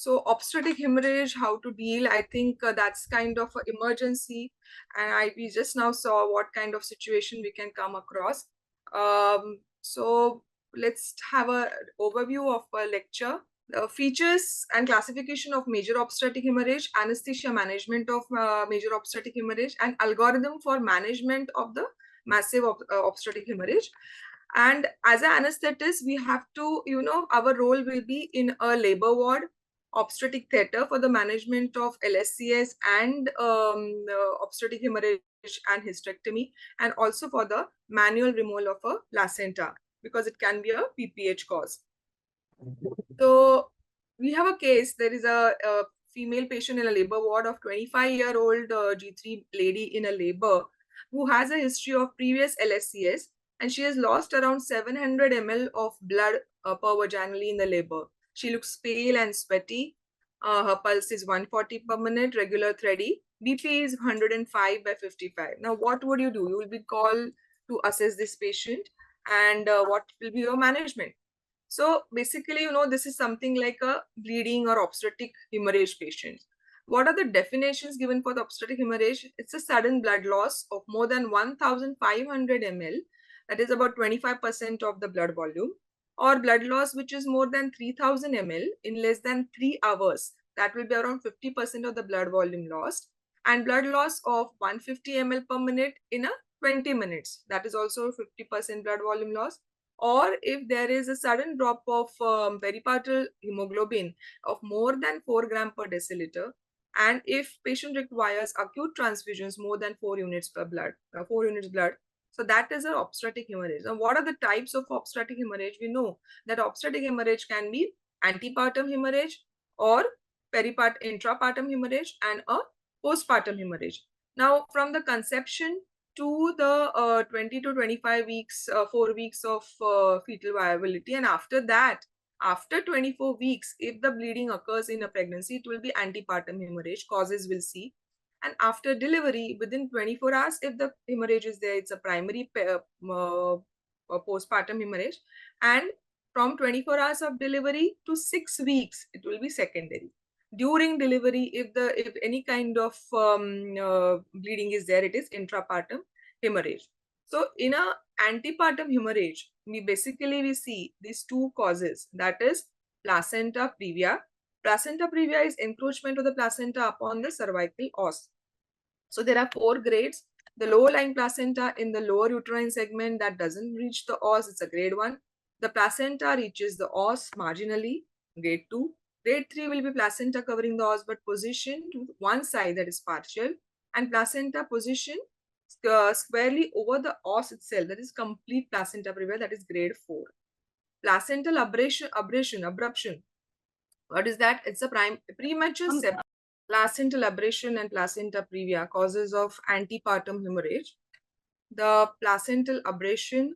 So obstetric hemorrhage, how to deal, I think that's kind of an emergency. And we just now saw what kind of situation we can come across. So let's have an overview of a lecture. The features and classification of major obstetric hemorrhage, anesthesia management of major obstetric hemorrhage, and algorithm for management of the massive obstetric hemorrhage. And as an anesthetist, we have to, our role will be in a labor ward, obstetric theatre for the management of LSCS and obstetric hemorrhage and hysterectomy, and also for the manual removal of a placenta because it can be a PPH cause. So we have a case. There is a female patient in a labor ward of 25-year-old G3 lady in a labor who has a history of previous LSCS, and she has lost around 700 ml of blood per vaginally in the labor. She looks pale and sweaty. Her pulse is 140 per minute, regular thready. BP is 105/55. Now, what would you do? You will be called to assess this patient, and what will be your management? So basically, this is something like a bleeding or obstetric hemorrhage patient. What are the definitions given for the obstetric hemorrhage? It's a sudden blood loss of more than 1,500 ml, that is about 25% of the blood volume, or blood loss which is more than 3,000 ml in less than 3 hours. That will be around 50% of the blood volume lost, and blood loss of 150 ml per minute in a 20 minutes. That is also 50% blood volume loss. Or if there is a sudden drop of peripartal hemoglobin of more than 4 gram per deciliter, and if patient requires acute transfusions more than 4 units blood, so that is an obstetric hemorrhage. Now, what are the types of obstetric hemorrhage? We know that obstetric hemorrhage can be antepartum hemorrhage or intrapartum hemorrhage and a postpartum hemorrhage. Now, from the conception to the 20 to 25 weeks, 4 weeks of fetal viability, and after that, after 24 weeks, if the bleeding occurs in a pregnancy, it will be antepartum hemorrhage. Causes we'll see. And after delivery, within 24 hours, if the hemorrhage is there, it's a primary postpartum hemorrhage. And from 24 hours of delivery to 6 weeks, it will be secondary. During delivery, if any kind of bleeding is there, it is intrapartum hemorrhage. So in a antepartum hemorrhage, we see these two causes, that is placenta previa. Placenta previa is encroachment of the placenta upon the cervical os. So there are 4 grades. The lower lying placenta in the lower uterine segment that doesn't reach the os, it's a grade 1. The placenta reaches the os marginally, grade 2. Grade 3 will be placenta covering the os but positioned to one side, that is partial, and placenta position squarely over the os itself, that is complete placenta previa, that is grade 4. Placental abruption. What is that? It's a premature placental abrasion and placenta previa, causes of antepartum hemorrhage. The placental abrasion,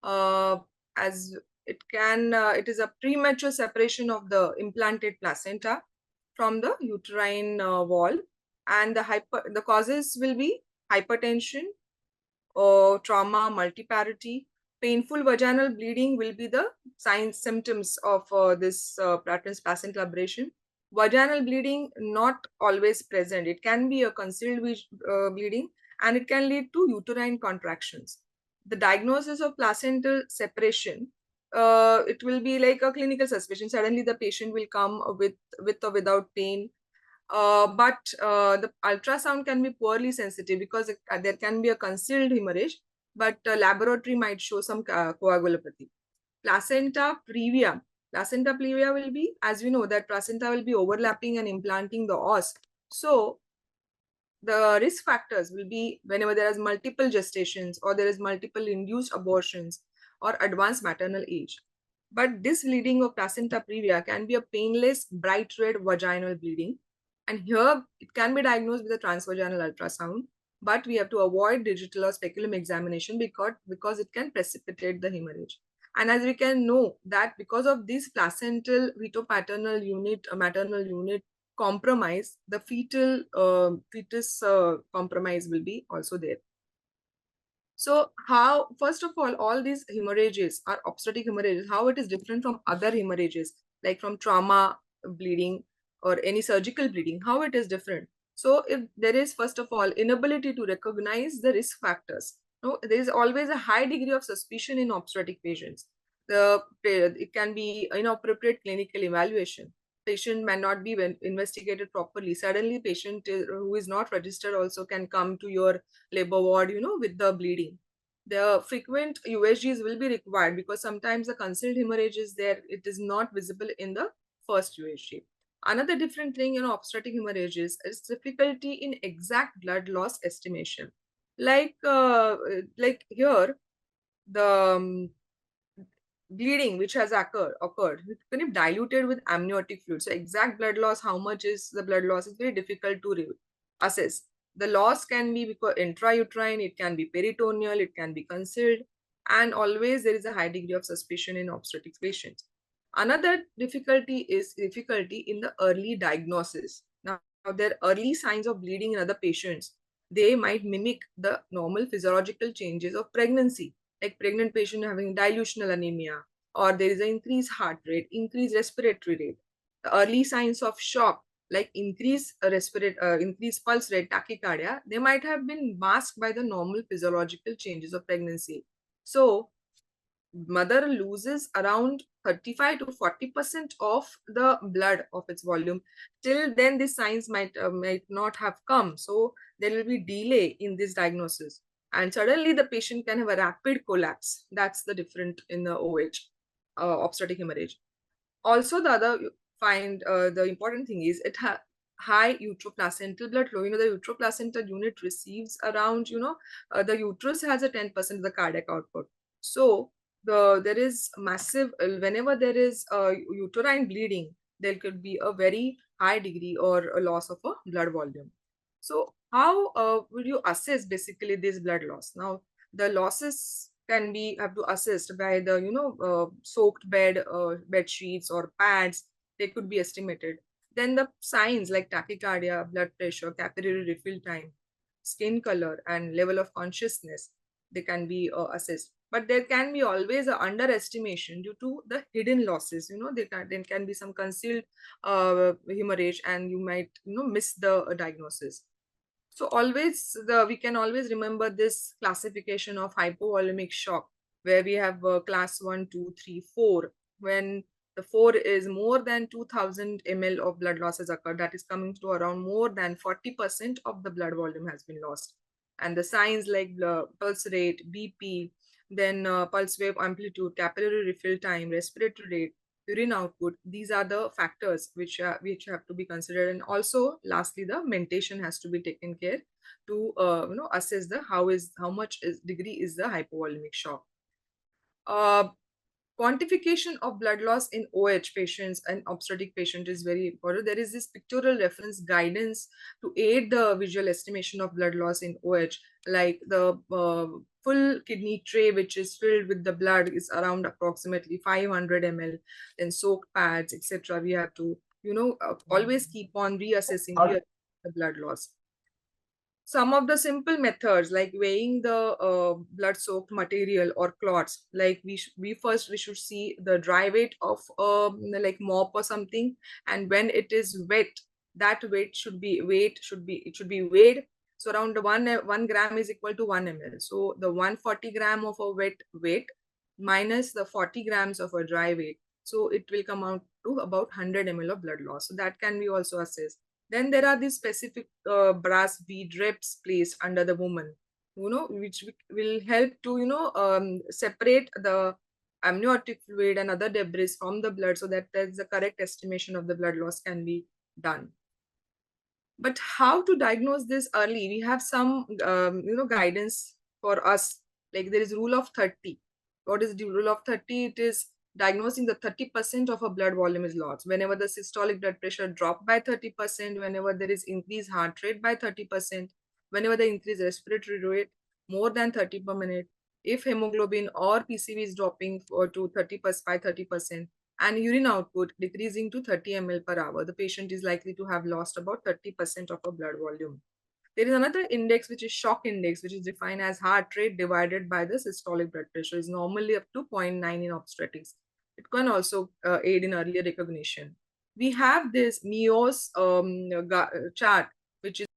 as it is a premature separation of the implanted placenta from the uterine wall, and the causes will be hypertension or trauma, multiparity. Painful vaginal bleeding will be the symptoms of this placental abrasion. Vaginal bleeding not always present. It can be a concealed bleeding, and it can lead to uterine contractions. The diagnosis of placental separation, it will be like a clinical suspicion. Suddenly the patient will come with or without pain. But the ultrasound can be poorly sensitive because there can be a concealed hemorrhage, but laboratory might show some coagulopathy. Placenta previa. Placenta previa will be, as we know, that placenta will be overlapping and implanting the os. So the risk factors will be whenever there is multiple gestations or there is multiple induced abortions or advanced maternal age. But this bleeding of placenta previa can be a painless, bright red vaginal bleeding. And here it can be diagnosed with a transvaginal ultrasound, but we have to avoid digital or speculum examination because it can precipitate the hemorrhage. And as we can know that because of this placental maternal unit compromise, the fetus compromise will be also there. So how, first of all these hemorrhages are obstetric hemorrhages, how it is different from other hemorrhages, like from trauma, bleeding or any surgical bleeding, how it is different. So if there is, first of all, inability to recognize the risk factors. No, there is always a high degree of suspicion in obstetric patients. It can be inappropriate clinical evaluation. Patient may not be investigated properly. Suddenly, patient who is not registered also can come to your labor ward, with the bleeding. The frequent USGs will be required because sometimes the concealed hemorrhage is there. It is not visible in the first USG. Another different thing in obstetric hemorrhages is difficulty in exact blood loss estimation. Like here, the bleeding which has occurred kind of diluted with amniotic fluid. So exact blood loss, how much is the blood loss, is very difficult to assess. The loss can be because intrauterine, it can be peritoneal, it can be concealed, and always there is a high degree of suspicion in obstetric patients. Another difficulty is difficulty in the early diagnosis. Now, there are early signs of bleeding in other patients. They might mimic the normal physiological changes of pregnancy, like pregnant patient having dilutional anemia, or there is an increased heart rate, increased respiratory rate. The early signs of shock, like increased pulse rate, tachycardia, they might have been masked by the normal physiological changes of pregnancy. So mother loses around 35 to 40% of the blood of its volume. Till then, these signs might not have come. So there will be delay in this diagnosis. And suddenly the patient can have a rapid collapse. That's the difference in the OH, obstetric hemorrhage. Also, the other the important thing is it high uteroplacental blood flow. The uteroplacental unit receives around, the uterus has a 10% of the cardiac output. So there is massive, whenever there is uterine bleeding, there could be a very high degree or a loss of a blood volume. So how would you assess basically this blood loss? Now, the losses can be have to assessed by the soaked bed sheets or pads. They could be estimated. Then the signs like tachycardia, blood pressure, capillary refill time, skin color, and level of consciousness, they can be assessed. But there can be always a underestimation due to the hidden losses. There can be some concealed hemorrhage, and you might miss the diagnosis. So we can always remember this classification of hypovolemic shock, where we have class 1, 2, 3, 4. When the 4 is more than 2000 ml of blood loss has occurred, that is coming to around more than 40% of the blood volume has been lost. And the signs like pulse rate, BP, then pulse wave amplitude, capillary refill time, respiratory rate, urine output, these are the factors which have to be considered. And also lastly, the mentation has to be taken care to assess the how much degree is the hypovolemic shock. Quantification of blood loss in OH patients and obstetric patient is very important. There is this pictorial reference guidance to aid the visual estimation of blood loss in OH, like the full kidney tray, which is filled with the blood, is around approximately 500 ml. Then soaked pads, etc. We have to, always keep on reassessing the blood loss. Some of the simple methods like weighing the blood soaked material or clots, like we should see the dry weight of like mop or something, and when it is wet, that weight should be weighed. So around 1 gram is equal to 1 ml. So the 140 gram of a wet weight minus the 40 grams of a dry weight, so it will come out to about 100 ml of blood loss. So that can be also assessed. Then there are these specific brass bead reps placed under the woman, which will help to, separate the amniotic fluid and other debris from the blood, so that the correct estimation of the blood loss can be done. But how to diagnose this early? We have some, guidance for us. Like there is rule of 30. What is the rule of 30? It is diagnosing the 30% of a blood volume is lost. Whenever the systolic blood pressure drop by 30%, whenever there is increased heart rate by 30%, whenever the increased respiratory rate more than 30 per minute, if hemoglobin or PCV is dropping to 30% by 30%, and urine output decreasing to 30 ml per hour, the patient is likely to have lost about 30% of a blood volume. There is another index, which is shock index, which is defined as heart rate divided by the systolic blood pressure. Is normally up to 0.9 in obstetrics. It can also aid in earlier recognition. we have this MEOS chart, which is